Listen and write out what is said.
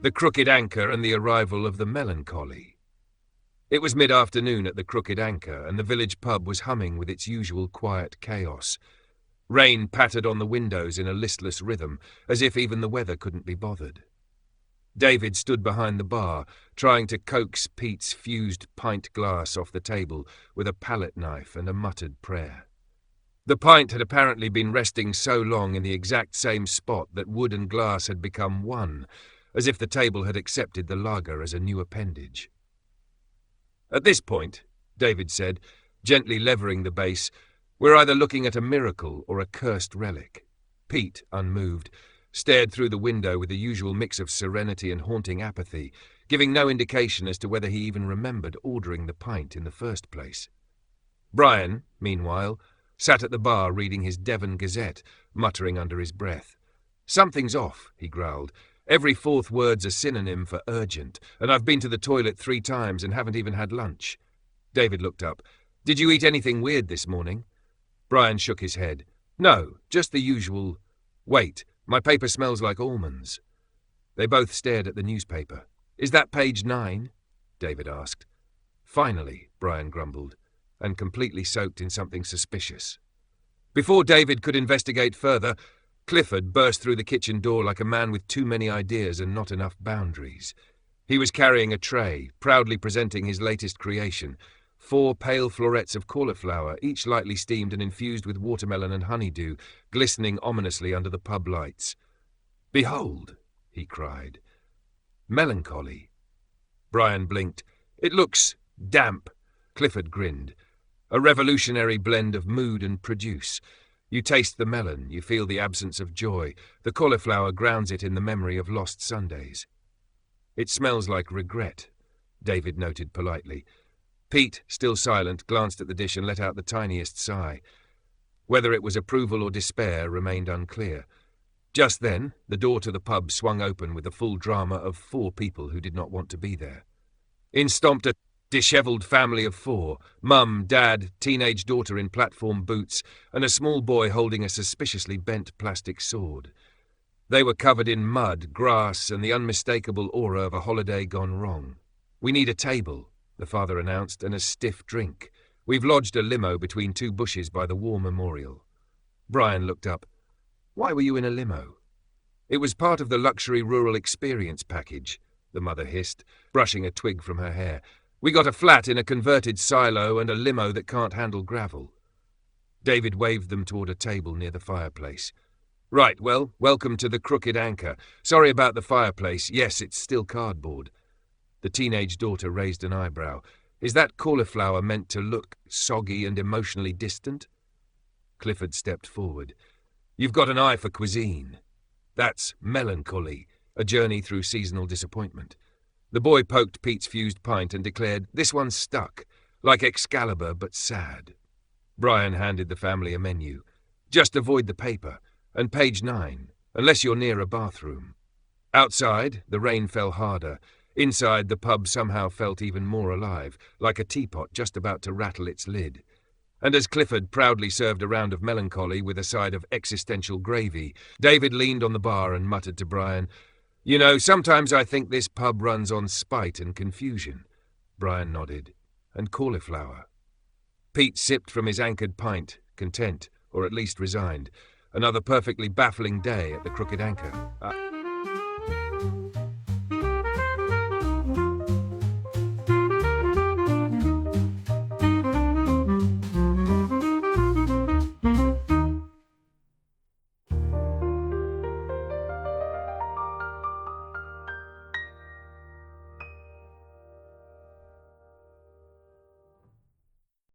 The Crooked Anchor and the Arrival of the Melancholy. It was mid-afternoon at the Crooked Anchor, and the village pub was humming with its usual quiet chaos. Rain pattered on the windows in a listless rhythm, as if even the weather couldn't be bothered. David stood behind the bar, trying to coax Pete's fused pint glass off the table with a palette knife and a muttered prayer. The pint had apparently been resting so long in the exact same spot that wood and glass had become one, as if the table had accepted the lager as a new appendage. At this point, David said, gently levering the base, we're either looking at a miracle or a cursed relic. Pete, unmoved, stared through the window with the usual mix of serenity and haunting apathy, giving no indication as to whether he even remembered ordering the pint in the first place. Brian, meanwhile, sat at the bar reading his Devon Gazette, muttering under his breath. Something's off, he growled. Every fourth word's a synonym for urgent, and I've been to the toilet 3 times and haven't even had lunch. David looked up. Did you eat anything weird this morning? Brian shook his head. No, just the usual. Wait, my paper smells like almonds. They both stared at the newspaper. Is that page 9? David asked. Finally, Brian grumbled, and completely soaked in something suspicious. Before David could investigate further, Clifford burst through the kitchen door like a man with too many ideas and not enough boundaries. He was carrying a tray, proudly presenting his latest creation, 4 pale florets of cauliflower, each lightly steamed and infused with watermelon and honeydew, glistening ominously under the pub lights. Behold, he cried. Melancholy. Brian blinked. It looks damp. Clifford grinned. A revolutionary blend of mood and produce. You taste the melon, you feel the absence of joy. The cauliflower grounds it in the memory of lost Sundays. It smells like regret, David noted politely. Pete, still silent, glanced at the dish and let out the tiniest sigh. Whether it was approval or despair remained unclear. Just then, the door to the pub swung open with the full drama of 4 people who did not want to be there. In stomped a dishevelled family of 4, mum, dad, teenage daughter in platform boots, and a small boy holding a suspiciously bent plastic sword. They were covered in mud, grass, and the unmistakable aura of a holiday gone wrong. We need a table, the father announced, and a stiff drink. We've lodged a limo between 2 bushes by the war memorial. Brian looked up. Why were you in a limo? It was part of the luxury rural experience package, the mother hissed, brushing a twig from her hair. We got a flat in a converted silo and a limo that can't handle gravel. David waved them toward a table near the fireplace. Right, well, welcome to the Crooked Anchor. Sorry about the fireplace. Yes, it's still cardboard. The teenage daughter raised an eyebrow. Is that cauliflower meant to look soggy and emotionally distant? Clifford stepped forward. You've got an eye for cuisine. That's Melancholy, a journey through seasonal disappointment. The boy poked Pete's fused pint and declared, This one's stuck, like Excalibur but sad. Brian handed the family a menu. Just avoid the paper, and page 9, unless you're near a bathroom. Outside, the rain fell harder. Inside, the pub somehow felt even more alive, like a teapot just about to rattle its lid. And as Clifford proudly served a round of Melancholy with a side of existential gravy, David leaned on the bar and muttered to Brian, You know, sometimes I think this pub runs on spite and confusion. Brian nodded. And cauliflower. Pete sipped from his anchored pint, content, or at least resigned. Another perfectly baffling day at the Crooked Anchor.